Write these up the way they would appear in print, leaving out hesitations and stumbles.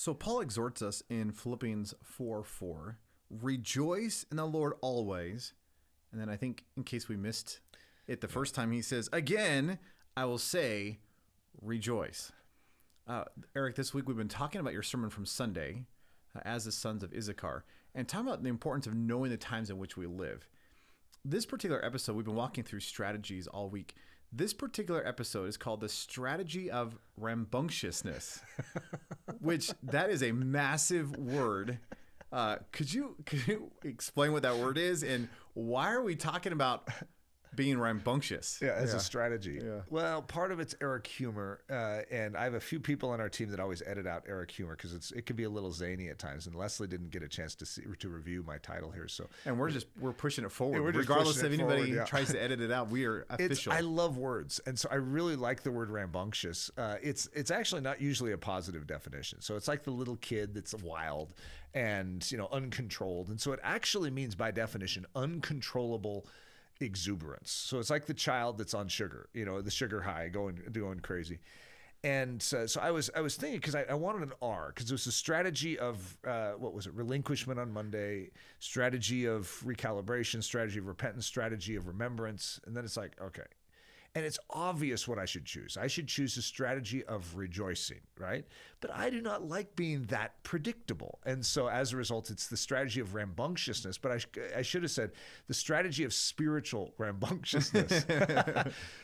So Paul exhorts us in Philippians 4:4, rejoice in the Lord always. And then I think in case we missed it the first time, he says, again, I will say, rejoice. Eric, this week we've been talking about your sermon from Sunday, as the Sons of Issachar, and talking about the importance of knowing the times in which we live. This particular episode, we've been walking through strategies all week. This particular episode is called the strategy of rambunctiousness, which that is a massive word. Could you explain what that word is, and why are we talking about being rambunctious? Yeah, as a strategy. Yeah. Well, part of it's Eric humor, and I have a few people on our team that always edit out Eric humor because it can be a little zany at times. And Leslie didn't get a chance to review my title here, so and we're pushing it forward. We're just regardless pushing if it anybody forward, tries to edit it out. We are official. I love words, and so I really like the word rambunctious. It's actually not usually a positive definition. So it's like the little kid that's wild and uncontrolled, and so it actually means by definition uncontrollable exuberance. So it's like the child that's on sugar, the sugar high, doing crazy. And so I was thinking, because I wanted an R, because it was a strategy of relinquishment on Monday, strategy of recalibration, strategy of repentance, strategy of remembrance, and then it's like, okay. And it's obvious what I should choose. I should choose a strategy of rejoicing, right? But I do not like being that predictable. And so as a result, it's the strategy of rambunctiousness. But I should have said the strategy of spiritual rambunctiousness.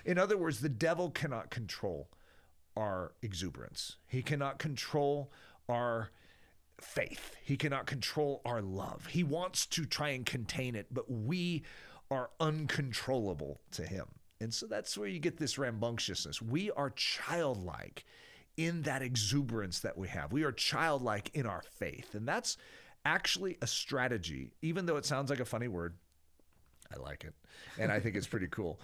In other words, the devil cannot control our exuberance. He cannot control our faith. He cannot control our love. He wants to try and contain it, but we are uncontrollable to him. And so that's where you get this rambunctiousness. We are childlike in that exuberance that we have. We are childlike in our faith. And that's actually a strategy, even though it sounds like a funny word. I like it. And I think it's pretty cool.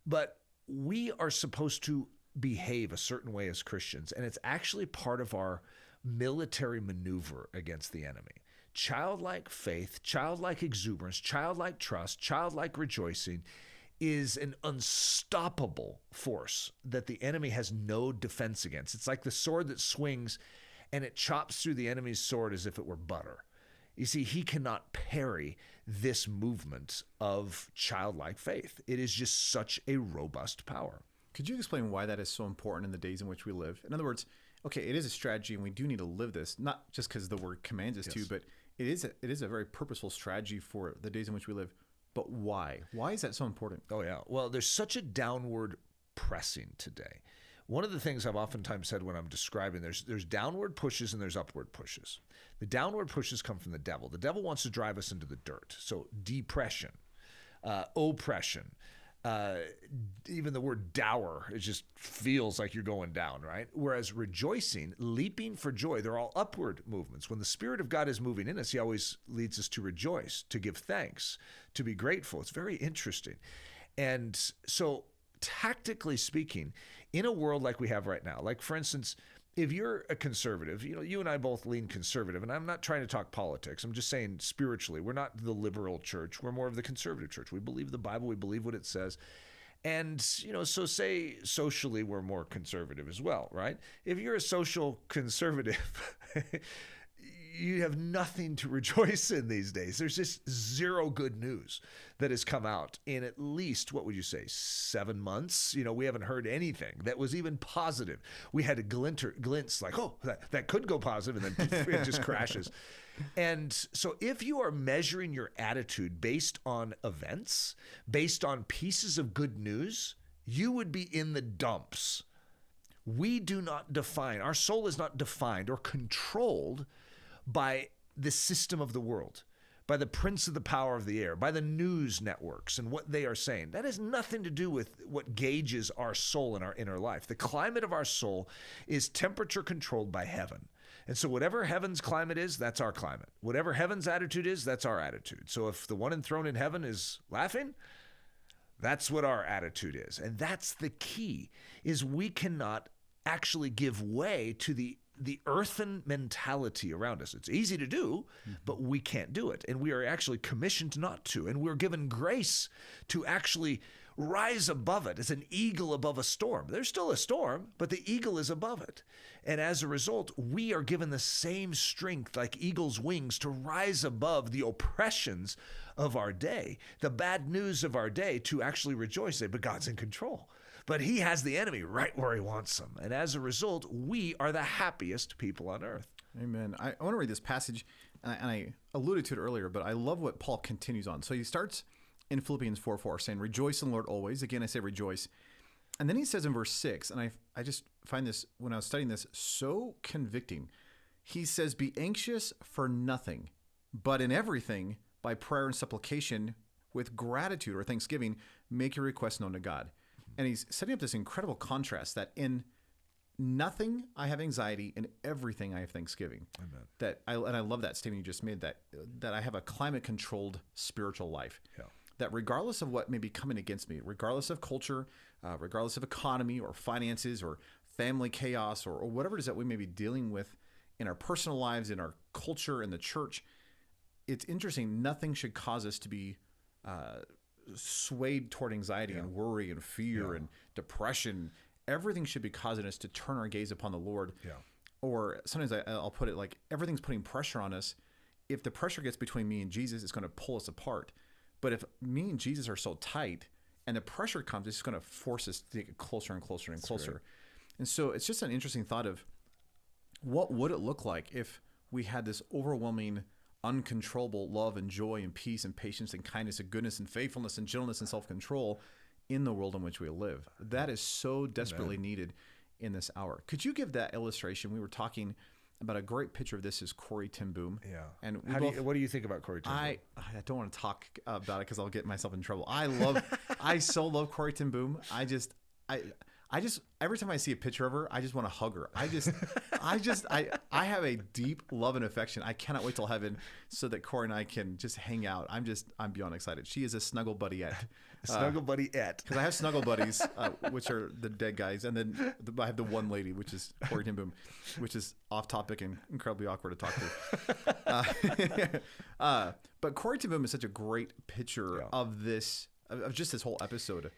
But we are supposed to behave a certain way as Christians. And it's actually part of our military maneuver against the enemy. Childlike faith, childlike exuberance, childlike trust, childlike rejoicing is an unstoppable force that the enemy has no defense against. It's like the sword that swings and it chops through the enemy's sword as if it were butter. You see, he cannot parry this movement of childlike faith. It is just such a robust power. Could you explain why that is so important in the days in which we live? In other words, okay, it is a strategy and we do need to live this, not just because the word commands us to, but it is a very purposeful strategy for the days in which we live. But why? Why is that so important? Oh, yeah. Well, there's such a downward pressing today. One of the things I've oftentimes said when I'm describing, there's downward pushes and there's upward pushes. The downward pushes come from the devil. The devil wants to drive us into the dirt. So depression, oppression, even the word dour, it just feels like you're going down, right? Whereas rejoicing, leaping for joy, they're all upward movements. When the Spirit of God is moving in us, he always leads us to rejoice, to give thanks, to be grateful. It's very interesting. And so tactically speaking, in a world like we have right now, like for instance, if you're a conservative, you and I both lean conservative, and I'm not trying to talk politics. I'm just saying spiritually, we're not the liberal church. We're more of the conservative church. We believe the Bible. We believe what it says. And, so say socially, we're more conservative as well, right? If you're a social conservative, you have nothing to rejoice in these days. There's just zero good news that has come out in at least, what would you say, 7 months? We haven't heard anything that was even positive. We had a glints like, oh, that could go positive, and then it just crashes. And so if you are measuring your attitude based on events, based on pieces of good news, you would be in the dumps. We do not define, our soul is not defined or controlled by the system of the world, by the prince of the power of the air, by the news networks and what they are saying. That has nothing to do with what gauges our soul in our inner life. The climate of our soul is temperature controlled by heaven. And so whatever heaven's climate is, that's our climate. Whatever heaven's attitude is, that's our attitude. So if the one enthroned in heaven is laughing, that's what our attitude is. And that's the key, is we cannot actually give way to the earthen mentality around us. It's easy to do, but we can't do it. And we are actually commissioned not to. And we're given grace to actually rise above it as an eagle above a storm. There's still a storm, but the eagle is above it. And as a result, we are given the same strength like eagle's wings to rise above the oppressions of our day, the bad news of our day, to actually rejoice. Say, but God's in control. But he has the enemy right where he wants them. And as a result, we are the happiest people on earth. Amen. I want to read this passage, and I alluded to it earlier, but I love what Paul continues on. So he starts in Philippians 4:4, saying, rejoice in the Lord always. Again, I say rejoice. And then he says in verse 6, and I just find this, when I was studying this, so convicting. He says, be anxious for nothing, but in everything, by prayer and supplication, with gratitude or thanksgiving, make your requests known to God. And he's setting up this incredible contrast that in nothing I have anxiety, in everything I have thanksgiving. Amen. And I love that statement you just made, that I have a climate-controlled spiritual life. Yeah. That regardless of what may be coming against me, regardless of culture, regardless of economy or finances or family chaos or whatever it is that we may be dealing with in our personal lives, in our culture, in the church, it's interesting. Nothing should cause us to be swayed toward anxiety and worry and fear and depression. Everything should be causing us to turn our gaze upon the Lord. Yeah. Or sometimes I'll put it like, everything's putting pressure on us. If the pressure gets between me and Jesus, it's going to pull us apart. But if me and Jesus are so tight and the pressure comes, it's going to force us to get closer and closer and closer. Right. And so it's just an interesting thought of what would it look like if we had this overwhelming, uncontrollable love and joy and peace and patience and kindness and goodness and faithfulness and gentleness and self-control in the world in which we live. That is so desperately needed in this hour. Could you give that illustration? We were talking about a great picture of this is Corrie ten Boom. Yeah. And what do you think about Corrie ten Boom? I don't want to talk about it because I'll get myself in trouble. I so love Corrie ten Boom. I just every time I see a picture of her, I just want to hug her. I have a deep love and affection. I cannot wait till heaven so that Corrie and I can just hang out. I'm beyond excited. She is a snuggle buddy-ette. Snuggle buddy-ette. Because I have snuggle buddies, which are the dead guys. And then I have the one lady, which is Corrie ten Boom, which is off topic and incredibly awkward to talk to. But Corrie ten Boom is such a great picture of just this whole episode.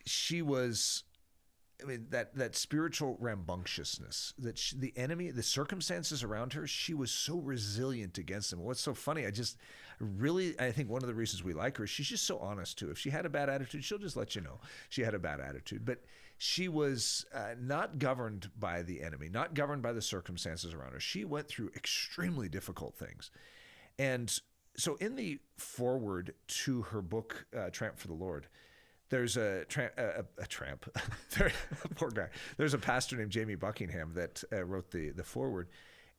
She was... I mean, that spiritual rambunctiousness, that the enemy, the circumstances around her, she was so resilient against them. What's so funny, I think one of the reasons we like her is she's just so honest too. If she had a bad attitude, she'll just let you know she had a bad attitude. But she was not governed by the enemy, not governed by the circumstances around her. She went through extremely difficult things. And so in the foreword to her book, Tramp for the Lord, there's a tramp, poor guy. There's a pastor named Jamie Buckingham that wrote the foreword,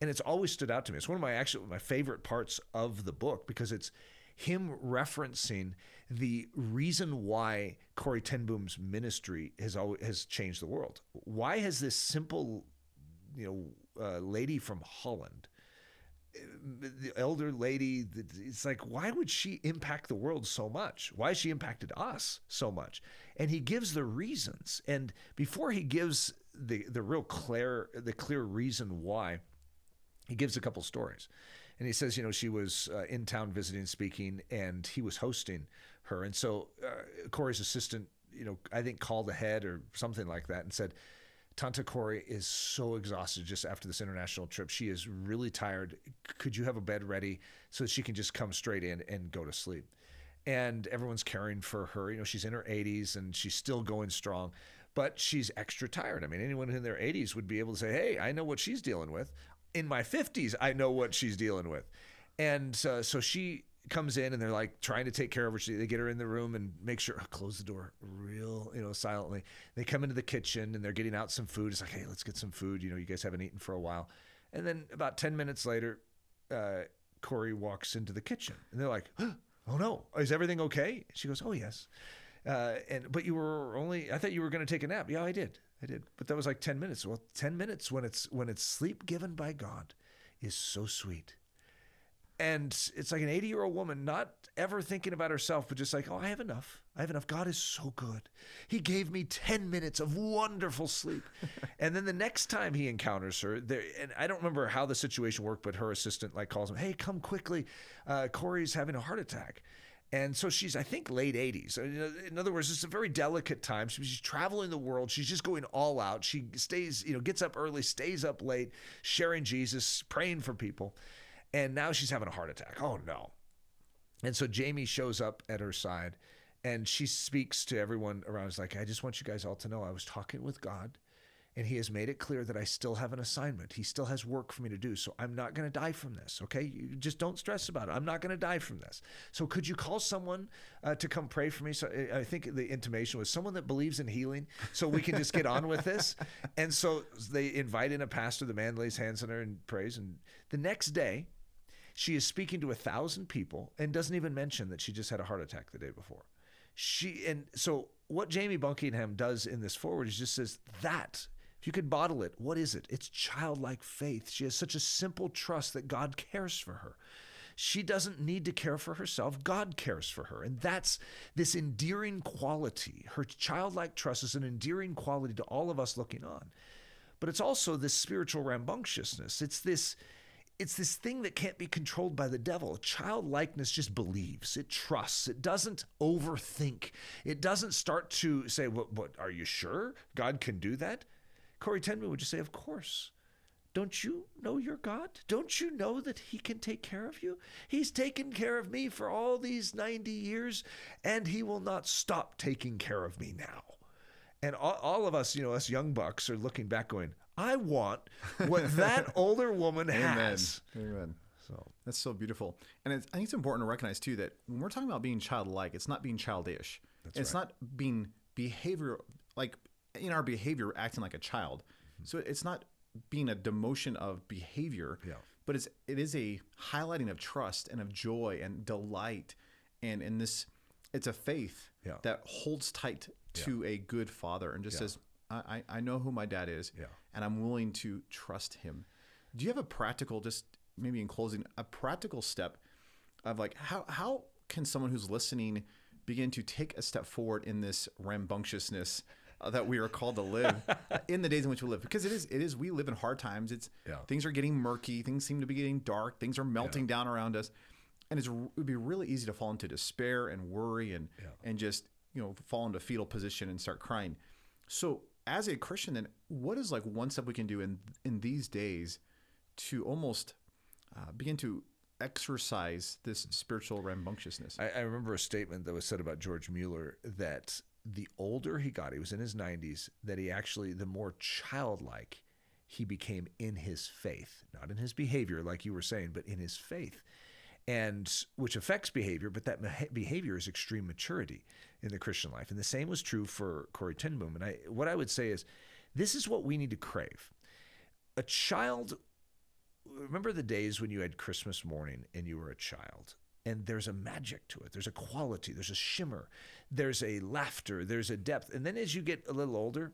and it's always stood out to me. It's one of my favorite parts of the book because it's him referencing the reason why Corrie ten Boom's ministry has changed the world. Why has this simple, lady from Holland, the elder lady, it's like, why would she impact the world so much? Why has she impacted us so much? And he gives the reasons. And before he gives the clear reason why, he gives a couple stories. And he says, she was in town visiting, speaking, and he was hosting her. And so Corrie's assistant, I think called ahead or something like that and said, Tanta Corrie is so exhausted just after this international trip. She is really tired. Could you have a bed ready so that she can just come straight in and go to sleep? And everyone's caring for her. She's in her 80s and she's still going strong, but she's extra tired. I mean, anyone in their 80s would be able to say, hey, I know what she's dealing with. In my 50s, I know what she's dealing with. And so she comes in and they're like trying to take care of her. They get her in the room and make sure, close the door real, silently. They come into the kitchen and they're getting out some food. It's like, hey, let's get some food. You guys haven't eaten for a while. And then about 10 minutes later, Corrie walks into the kitchen and they're like, oh no, is everything okay? She goes, oh yes. But I thought you were going to take a nap. Yeah, I did. But that was like 10 minutes. Well, 10 minutes when it's sleep given by God is so sweet. And it's like an 80-year-old woman not ever thinking about herself, but just like, oh, I have enough. God is so good. He gave me 10 minutes of wonderful sleep. And then the next time he encounters her, and I don't remember how the situation worked, but her assistant calls him, hey, come quickly. Corrie's having a heart attack. And so she's, I think, late 80s. In other words, it's a very delicate time. She's traveling the world. She's just going all out. She stays, gets up early, stays up late, sharing Jesus, praying for people. And now she's having a heart attack. Oh, no. And so Jamie shows up at her side, and she speaks to everyone around. It's like, I just want you guys all to know I was talking with God, and he has made it clear that I still have an assignment. He still has work for me to do. So I'm not going to die from this, okay? You just don't stress about it. I'm not going to die from this. So could you call someone to come pray for me? So I think the intimation was someone that believes in healing, so we can just get on with this. And so they invite in a pastor. The man lays hands on her and prays. And the next day, she is speaking to 1,000 people and doesn't even mention that she just had a heart attack the day before. And so what Jamie Buckingham does in this forward is just says that, if you could bottle it, what is it? It's childlike faith. She has such a simple trust that God cares for her. She doesn't need to care for herself. God cares for her. And that's this endearing quality. Her childlike trust is an endearing quality to all of us looking on. But it's also this spiritual rambunctiousness. It's this thing that can't be controlled by the devil. Childlikeness just believes. It trusts. It doesn't overthink. It doesn't start to say, what are you sure God can do that? Corrie Tenman would just say, of course. Don't you know your God? Don't you know that he can take care of you? He's taken care of me for all these 90 years, and he will not stop taking care of me now. And all of us, us young bucks are looking back going, I want what that older woman has. Amen. So that's so beautiful. And I think it's important to recognize too that when we're talking about being childlike, it's not being childish. It's not being behavior, like in our behavior, acting like a child. Mm-hmm. So it's not being a demotion of behavior, but it is a highlighting of trust and of joy and delight. And in this, it's a faith that holds tight to a good father and just says, I know who my dad is, and I'm willing to trust him. Do you have a practical, just maybe in closing, a practical step of like, how can someone who's listening begin to take a step forward in this rambunctiousness that we are called to live in the days in which we live? Because it is, we live in hard times. Things are getting murky. Things seem to be getting dark. Things are melting down around us. And it would be really easy to fall into despair and worry and just, fall into fetal position and start crying. So as a Christian, then what is like one step we can do in these days to almost begin to exercise this spiritual rambunctiousness? I remember a statement that was said about George Mueller that the older he got, he was in his 90s, that he actually, the more childlike he became in his faith, not in his behavior, like you were saying, but in his faith. And which affects behavior, but that behavior is extreme maturity in the Christian life. And the same was true for Corrie ten Boom. And what I would say is, this is what we need to crave. A child, remember the days when you had Christmas morning and you were a child, and there's a magic to it. There's a quality, there's a shimmer, there's a laughter, there's a depth. And then as you get a little older,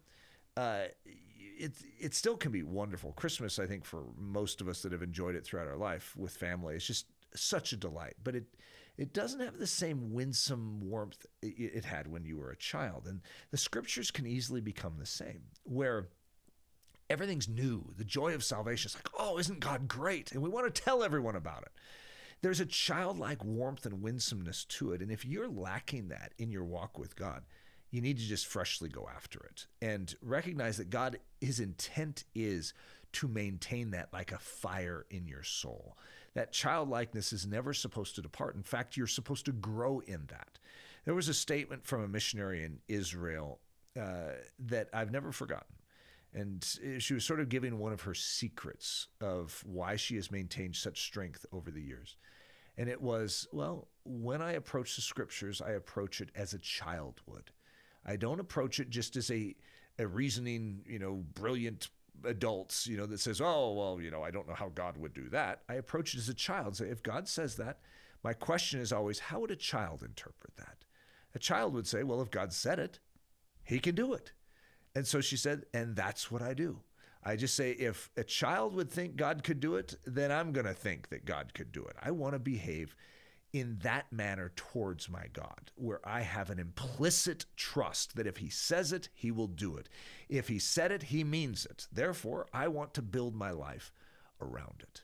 it still can be wonderful. Christmas, I think, for most of us that have enjoyed it throughout our life with family, it's just such a delight, but it doesn't have the same winsome warmth it had when you were a child. And the scriptures can easily become the same, where everything's new. The joy of salvation is like, oh, isn't God great? And we want to tell everyone about it. There's a childlike warmth and winsomeness to it. And if you're lacking that in your walk with God, you need to just freshly go after it and recognize that God, his intent is to maintain that like a fire in your soul. That childlikeness is never supposed to depart. In fact, you're supposed to grow in that. There was a statement from a missionary in Israel that I've never forgotten. And she was sort of giving one of her secrets of why she has maintained such strength over the years. And it was, well, when I approach the scriptures, I approach it as a child would. I don't approach it just as a reasoning, brilliant adults, that says, oh, well, I don't know how God would do that. I approach it as a child. So if God says that, my question is always, how would a child interpret that? A child would say, well, if God said it, he can do it. And so she said, and that's what I do. I just say, if a child would think God could do it, then I'm going to think that God could do it. I want to behave in that manner towards my God, where I have an implicit trust that if he says it, he will do it. If he said it, he means it. Therefore, I want to build my life around it.